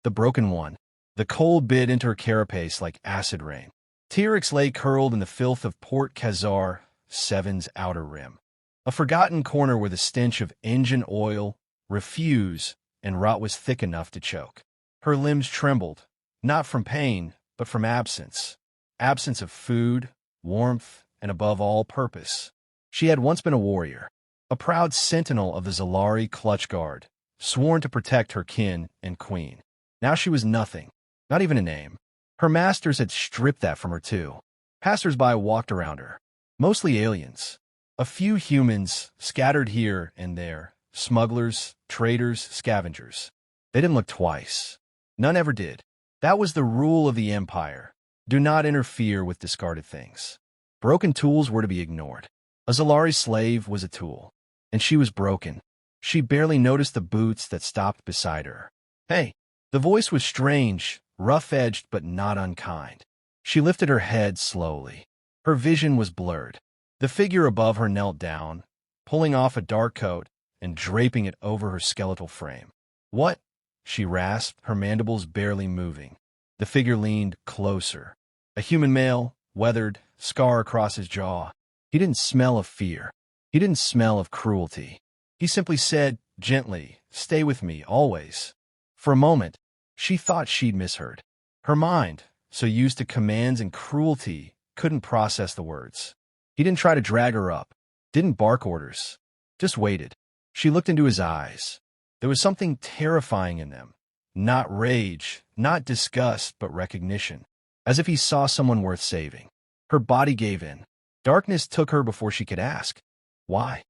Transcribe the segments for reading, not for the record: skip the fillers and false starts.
The broken one. The cold bit into her carapace like acid rain. Thirix lay curled in the filth of Port Khazar 7's outer rim. A forgotten corner where the stench of engine oil, refuse, and rot was thick enough to choke. Her limbs trembled, not from pain, but from absence. Absence of food, warmth, and above all, purpose. She had once been a warrior, a proud sentinel of the Xelari clutch guard, sworn to protect her kin and queen. Now she was nothing, not even a name. Her masters had stripped that from her too. Passers-by walked around her, mostly aliens. A few humans scattered here and there, smugglers, traders, scavengers. They didn't look twice. None ever did. That was the rule of the Empire. Do not interfere with discarded things. Broken tools were to be ignored. A Xelari slave was a tool, and she was broken. She barely noticed the boots that stopped beside her. Hey! The voice was strange, rough-edged but not unkind. She lifted her head slowly. Her vision was blurred. The figure above her knelt down, pulling off a dark coat and draping it over her skeletal frame. What? She rasped, her mandibles barely moving. The figure leaned closer. A human male, weathered, scar across his jaw. He didn't smell of fear. He didn't smell of cruelty. He simply said, gently, "Stay with me, always." For a moment, she thought she'd misheard. Her mind, so used to commands and cruelty, couldn't process the words. He didn't try to drag her up, didn't bark orders, just waited. She looked into his eyes. There was something terrifying in them. Not rage, not disgust, but recognition. As if he saw someone worth saving. Her body gave in. Darkness took her before she could ask. Why?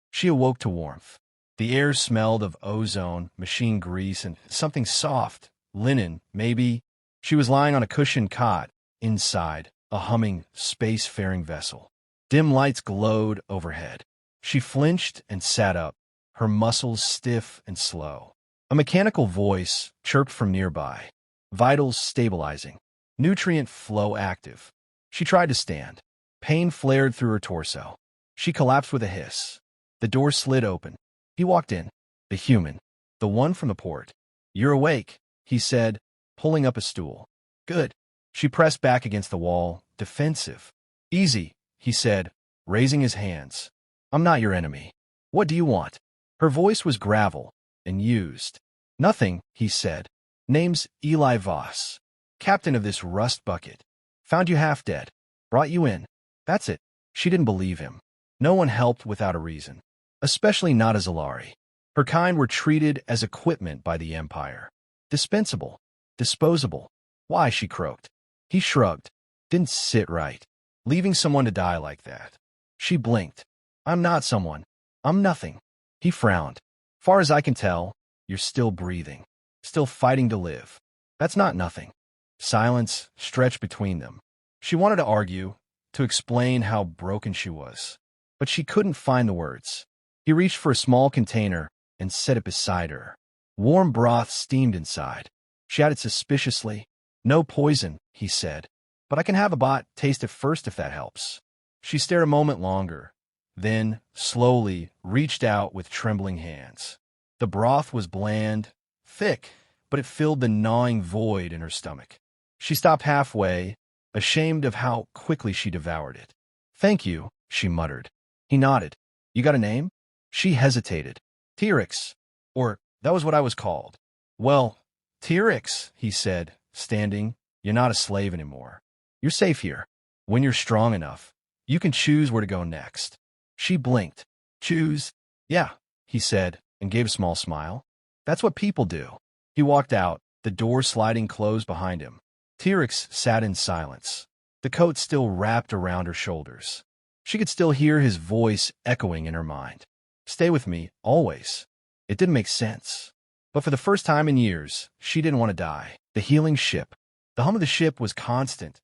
She awoke to warmth. The air smelled of ozone, machine grease, and something soft, linen, maybe. She was lying on a cushioned cot, inside, a humming, space-faring vessel. Dim lights glowed overhead. She flinched and sat up, her muscles stiff and slow. A mechanical voice chirped from nearby, vitals stabilizing, nutrient flow active. She tried to stand. Pain flared through her torso. She collapsed with a hiss. The door slid open. He walked in, the human, the one from the port. "You're awake," he said, pulling up a stool. "Good." She pressed back against the wall, defensive. "Easy," he said, raising his hands. "I'm not your enemy. What do you want?" Her voice was gravel and used. "Nothing," he said. "Name's Eli Voss, captain of this rust bucket. Found you half dead. Brought you in. That's it." She didn't believe him. No one helped without a reason, especially not a Xelari. Her kind were treated as equipment by the Empire. Dispensable. Disposable. "Why?" she croaked. He shrugged. "Didn't sit right. Leaving someone to die like that." She blinked. "I'm not someone. I'm nothing." He frowned. "Far as I can tell, you're still breathing. Still fighting to live. That's not nothing." Silence stretched between them. She wanted to argue, to explain how broken she was, but she couldn't find the words. He reached for a small container and set it beside her. Warm broth steamed inside. She added suspiciously. "No poison," he said, "but I can have a bot taste it first if that helps." She stared a moment longer, then, slowly, reached out with trembling hands. The broth was bland, thick, but it filled the gnawing void in her stomach. She stopped halfway, ashamed of how quickly she devoured it. "Thank you," she muttered. He nodded. "You got a name?" She hesitated. "Thirix. Or, that was what I was called." "Well, Thirix," he said, standing. "You're not a slave anymore. You're safe here. When you're strong enough, you can choose where to go next." She blinked. "Choose?" "Yeah," he said, and gave a small smile. "That's what people do." He walked out, the door sliding closed behind him. Thirix sat in silence, the coat still wrapped around her shoulders. She could still hear his voice echoing in her mind. "Stay with me, always." It didn't make sense. But for the first time in years, she didn't want to die. The healing ship. The hum of the ship was constant,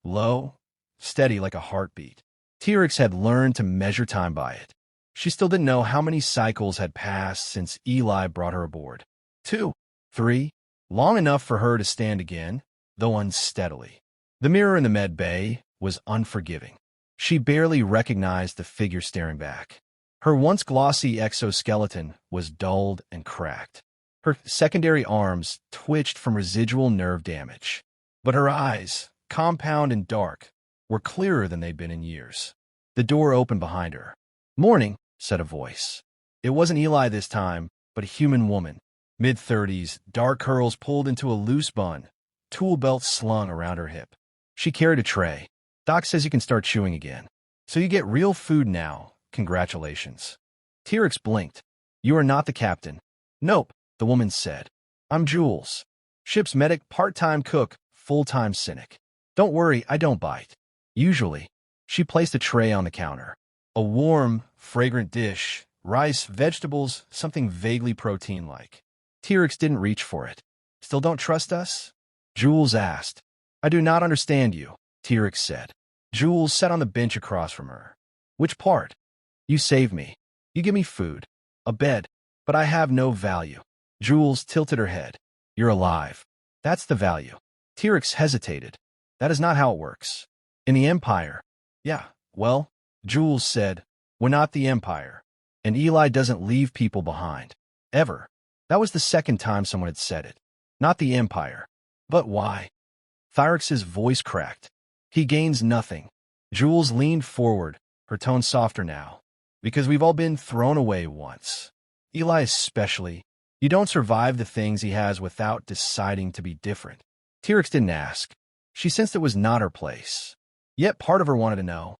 low, steady like a heartbeat. Thirix had learned to measure time by it. She still didn't know how many cycles had passed since Eli brought her aboard. 2, 3, long enough for her to stand again, though unsteadily. The mirror in the med bay was unforgiving. She barely recognized the figure staring back. Her once glossy exoskeleton was dulled and cracked. Her secondary arms twitched from residual nerve damage, but her eyes, compound and dark, were clearer than they'd been in years. The door opened behind her. "Morning," said a voice. It wasn't Eli this time, but a human woman. Mid-30s, dark curls pulled into a loose bun, tool belt slung around her hip. She carried a tray. "Doc says you can start chewing again. So you get real food now. Congratulations." Thirix blinked. "You are not the captain." "Nope," the woman said. "I'm Jules. Ship's medic, part-time cook, full-time cynic. Don't worry, I don't bite. Usually." She placed a tray on the counter. A warm, fragrant dish, rice, vegetables, something vaguely protein-like. Thirix didn't reach for it. "Still don't trust us?" Jules asked. "I do not understand you," Thirix said. Jules sat on the bench across from her. "Which part?" "You save me. You give me food, a bed, but I have no value." Jules tilted her head. "You're alive. That's the value." Thirix hesitated. "That is not how it works." "In the Empire." "Yeah, well," Jules said, "we're not the Empire. And Eli doesn't leave people behind. Ever." That was the second time someone had said it. "Not the Empire." "But why?" Thyrix's voice cracked. "He gains nothing." Jules leaned forward, her tone softer now. "Because we've all been thrown away once. Eli especially. You don't survive the things he has without deciding to be different." Thirix didn't ask. She sensed it was not her place. Yet part of her wanted to know.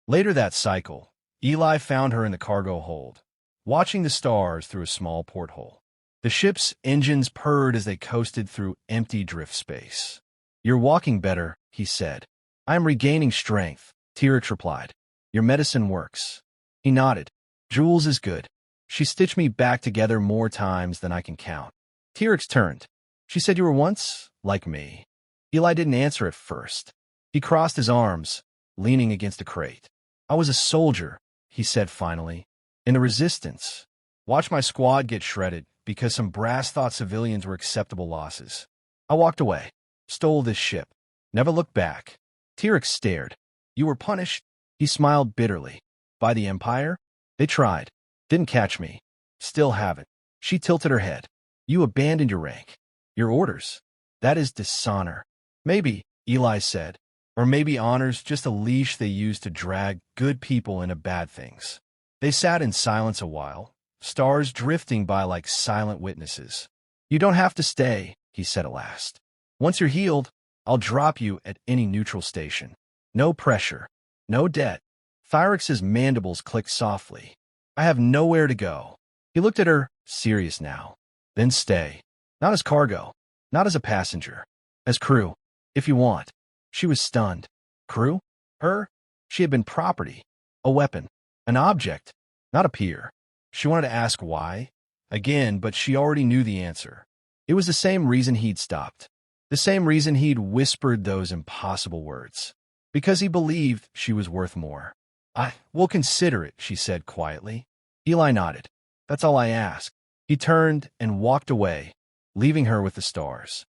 Later that cycle, Eli found her in the cargo hold, watching the stars through a small porthole. The ship's engines purred as they coasted through empty drift space. "You're walking better," he said. "I am regaining strength," Thirix replied. "Your medicine works." He nodded. "Jules is good. She stitched me back together more times than I can count." Thirix turned. "She said you were once like me." Eli didn't answer at first. He crossed his arms, leaning against a crate. "I was a soldier," he said finally, "in the resistance. Watched my squad get shredded because some brass thought civilians were acceptable losses. I walked away, stole this ship, never looked back." Thirix stared. "You were punished?" He smiled bitterly. "By the Empire? They tried. Didn't catch me. Still haven't." She tilted her head. "You abandoned your rank. Your orders. That is dishonor." "Maybe," Eli said. "Or maybe honor's just a leash they use to drag good people into bad things." They sat in silence a while, stars drifting by like silent witnesses. "You don't have to stay," he said at last. "Once you're healed, I'll drop you at any neutral station. No pressure. No debt." Thyrix's mandibles clicked softly. "I have nowhere to go." He looked at her, serious now. "Then stay. Not as cargo. Not as a passenger. As crew. If you want." She was stunned. Crew? Her? She had been property. A weapon. An object. Not a peer. She wanted to ask why. Again, but she already knew the answer. It was the same reason he'd stopped. The same reason he'd whispered those impossible words. Because he believed she was worth more. "I will consider it," she said quietly. Eli nodded. "That's all I ask." He turned and walked away, leaving her with the stars.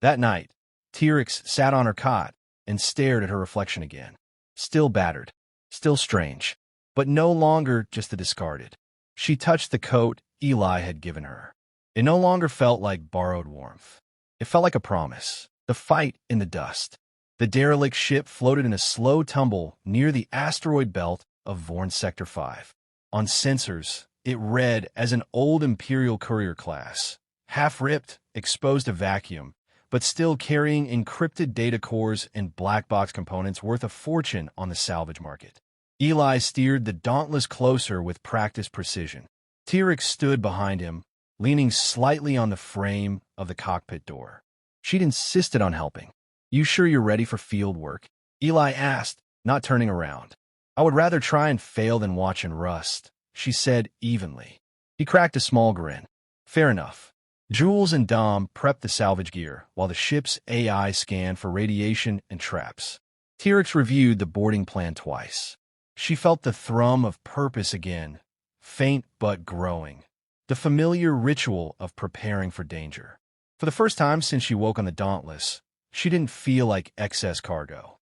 That night, Thirix sat on her cot and stared at her reflection again. Still battered, still strange, but no longer just the discarded. She touched the coat Eli had given her. It no longer felt like borrowed warmth. It felt like a promise. The fight in the dust. The derelict ship floated in a slow tumble near the asteroid belt of Vorn Sector 5. On sensors, it read as an old Imperial courier class, half-ripped, exposed to vacuum, but still carrying encrypted data cores and black box components worth a fortune on the salvage market. Eli steered the Dauntless closer with practiced precision. Thirix stood behind him, leaning slightly on the frame of the cockpit door. She'd insisted on helping. "You sure you're ready for field work?" Eli asked, not turning around. "I would rather try and fail than watch and rust," she said evenly. He cracked a small grin. "Fair enough." Jules and Dom prepped the salvage gear, while the ship's AI scanned for radiation and traps. Thirix reviewed the boarding plan twice. She felt the thrum of purpose again, faint but growing. The familiar ritual of preparing for danger. For the first time since she woke on the Dauntless, she didn't feel like excess cargo.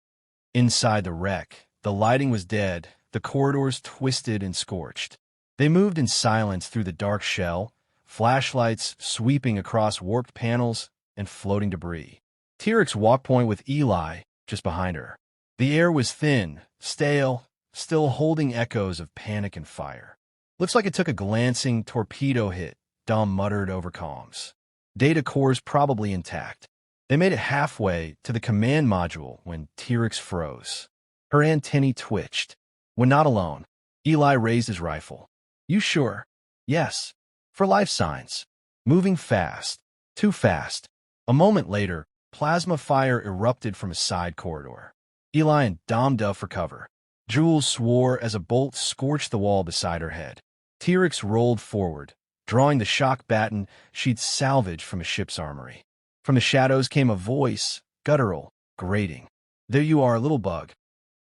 Inside the wreck, the lighting was dead, the corridors twisted and scorched. They moved in silence through the dark shell, flashlights sweeping across warped panels and floating debris. Thirix walked point with Eli just behind her. The air was thin, stale, still holding echoes of panic and fire. "Looks like it took a glancing torpedo hit," Dom muttered over comms. "Data cores probably intact." They made it halfway to the command module when Thirix froze. Her antennae twitched. When not alone, Eli raised his rifle. "You sure?" "Yes. For life signs. Moving fast. Too fast." A moment later, plasma fire erupted from a side corridor. Eli and Dom dove for cover. Jules swore as a bolt scorched the wall beside her head. Thirix rolled forward, drawing the shock baton she'd salvaged from a ship's armory. From the shadows came a voice, guttural, grating. "There you are, little bug."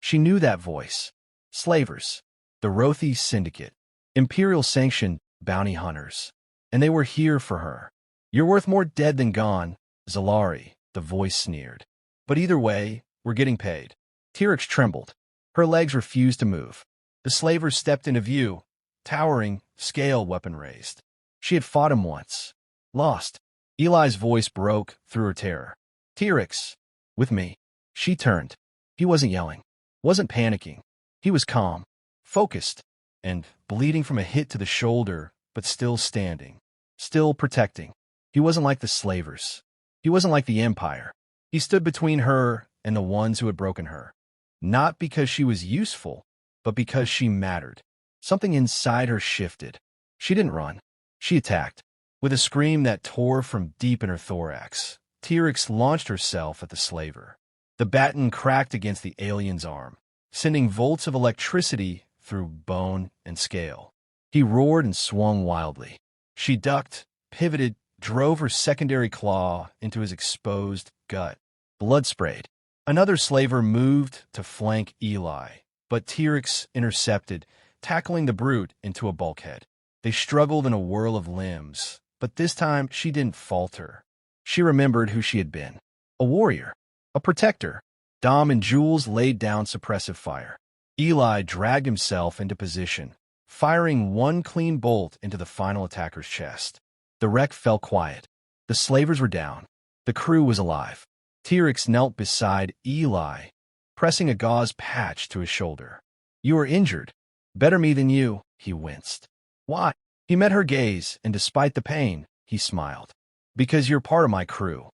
She knew that voice. Slavers. The Rothi Syndicate. Imperial-sanctioned bounty hunters. And they were here for her. "You're worth more dead than gone, Xelari," the voice sneered. "But either way, we're getting paid." Thirix trembled. Her legs refused to move. The slavers stepped into view, towering, scale weapon raised. She had fought him once. Lost. Eli's voice broke through her terror. "Thirix, with me." She turned. He wasn't yelling, wasn't panicking. He was calm, focused, and bleeding from a hit to the shoulder, but still standing, still protecting. He wasn't like the slavers. He wasn't like the Empire. He stood between her and the ones who had broken her. Not because she was useful, but because she mattered. Something inside her shifted. She didn't run. She attacked. With a scream that tore from deep in her thorax, Thirix launched herself at the slaver. The baton cracked against the alien's arm, sending volts of electricity through bone and scale. He roared and swung wildly. She ducked, pivoted, drove her secondary claw into his exposed gut. Blood sprayed. Another slaver moved to flank Eli, but Thirix intercepted, tackling the brute into a bulkhead. They struggled in a whirl of limbs, but this time she didn't falter. She remembered who she had been. A warrior. A protector. Dom and Jules laid down suppressive fire. Eli dragged himself into position, firing one clean bolt into the final attacker's chest. The wreck fell quiet. The slavers were down. The crew was alive. Thirix knelt beside Eli, pressing a gauze patch to his shoulder. "You are injured. Better me than you," he winced. "Why?" He met her gaze, and despite the pain, he smiled. "Because you're part of my crew."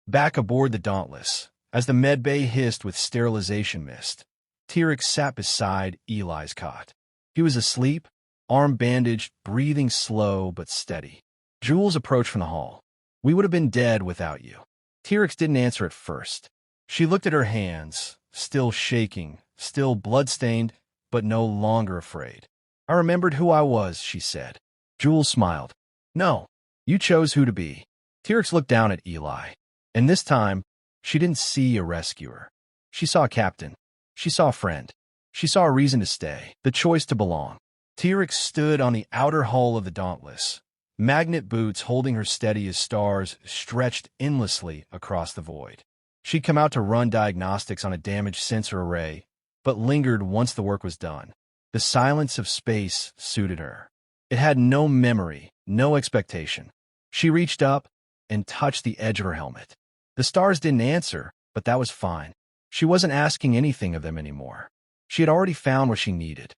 Back aboard the Dauntless, as the medbay hissed with sterilization mist, Thirix sat beside Eli's cot. He was asleep, arm bandaged, breathing slow but steady. Jules approached from the hall. "We would have been dead without you." Thirix didn't answer at first. She looked at her hands, still shaking, still blood-stained, but no longer afraid. "I remembered who I was," she said. Jules smiled. "No, you chose who to be." Thirix looked down at Eli, and this time, she didn't see a rescuer. She saw a captain. She saw a friend. She saw a reason to stay, the choice to belong. Thirix stood on the outer hull of the Dauntless, magnet boots holding her steady as stars stretched endlessly across the void. She'd come out to run diagnostics on a damaged sensor array, but lingered once the work was done. The silence of space suited her. It had no memory, no expectation. She reached up and touched the edge of her helmet. The stars didn't answer, but that was fine. She wasn't asking anything of them anymore. She had already found what she needed.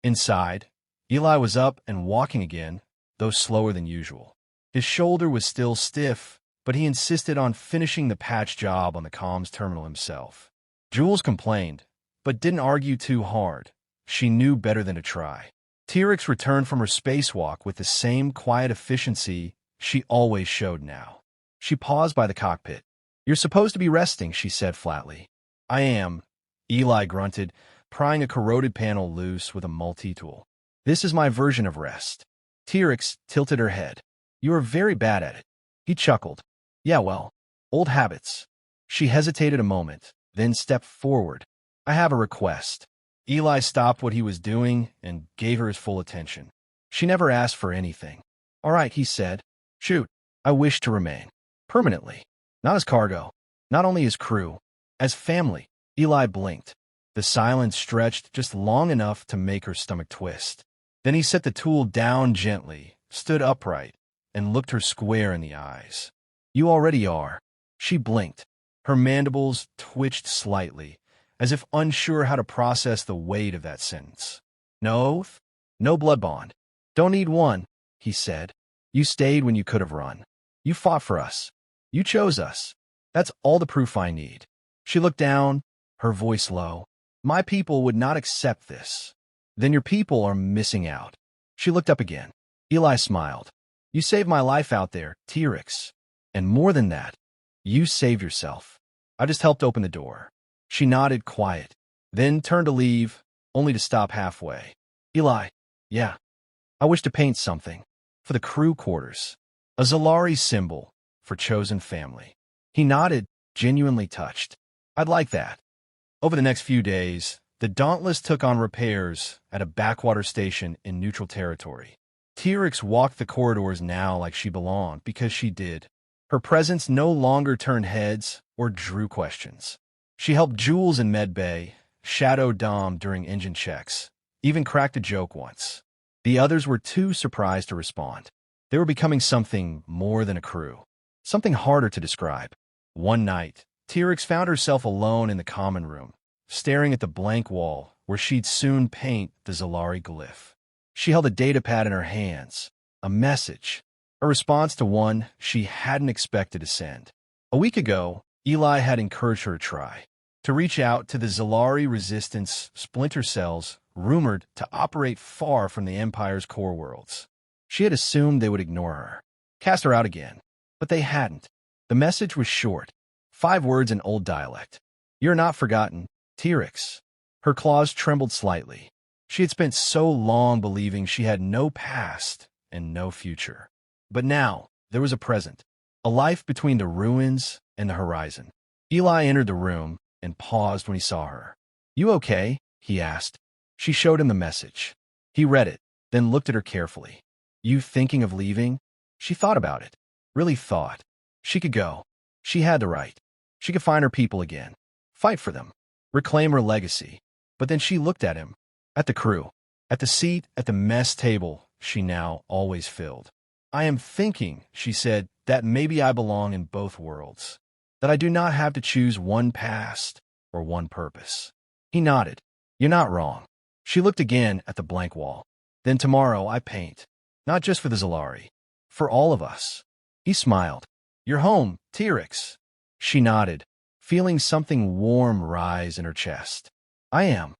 Inside, Eli was up and walking again, though slower than usual. His shoulder was still stiff, but he insisted on finishing the patch job on the comms terminal himself. Jules complained, but didn't argue too hard. She knew better than to try. Thirix returned from her spacewalk with the same quiet efficiency she always showed now. She paused by the cockpit. "You're supposed to be resting," she said flatly. "I am," Eli grunted, prying a corroded panel loose with a multi-tool. "This is my version of rest." Thirix tilted her head. "You are very bad at it." He chuckled. "Yeah, well, old habits." She hesitated a moment, then stepped forward. "I have a request." Eli stopped what he was doing and gave her his full attention. She never asked for anything. "All right," he said. "Shoot. I wish to remain. Permanently. Not as cargo. Not only as crew. As family." Eli blinked. The silence stretched just long enough to make her stomach twist. Then he set the tool down gently, stood upright, and looked her square in the eyes. You already are. She blinked. Her mandibles twitched slightly, as if unsure how to process the weight of that sentence. No oath? No blood bond. Don't need one, he said. You stayed when you could have run. You fought for us. You chose us. That's all the proof I need. She looked down, her voice low. My people would not accept this. Then your people are missing out. She looked up again. Eli smiled. You saved my life out there, Thirix. And more than that, you saved yourself. I just helped open the door. She nodded, quiet, then turned to leave, only to stop halfway. Eli, yeah, I wish to paint something. For the crew quarters. A Xelari symbol for chosen family. He nodded, genuinely touched. I'd like that. Over the next few days, the Dauntless took on repairs at a backwater station in neutral territory. Thirix walked the corridors now like she belonged because she did. Her presence no longer turned heads or drew questions. She helped Jules in medbay, shadowed Dom during engine checks, even cracked a joke once. The others were too surprised to respond. They were becoming something more than a crew, something harder to describe. One night, Thirix found herself alone in the common room, staring at the blank wall where she'd soon paint the Xelari glyph. She held a datapad in her hands, a message, a response to one she hadn't expected to send. A week ago, Eli had encouraged her to try, to reach out to the Xelari resistance splinter cells rumored to operate far from the Empire's core worlds. She had assumed they would ignore her, cast her out again, but they hadn't. The message was short, 5 words in old dialect. You're not forgotten, Thirix. Her claws trembled slightly. She had spent so long believing she had no past and no future. But now, there was a present, a life between the ruins and the horizon. Eli entered the room and paused when he saw her. You okay? He asked. She showed him the message. He read it, then looked at her carefully. You thinking of leaving? She thought about it. Really thought. She could go. She had the right. She could find her people again. Fight for them. Reclaim her legacy. But then she looked at him. At the crew. At the seat at the mess table she now always filled. I am thinking, she said, that maybe I belong in both worlds. That I do not have to choose one past or one purpose. He nodded. You're not wrong. She looked again at the blank wall. Then tomorrow I paint. Not just for the Xelari. For all of us. He smiled. You're home, Thirix. She nodded, feeling something warm rise in her chest. I am.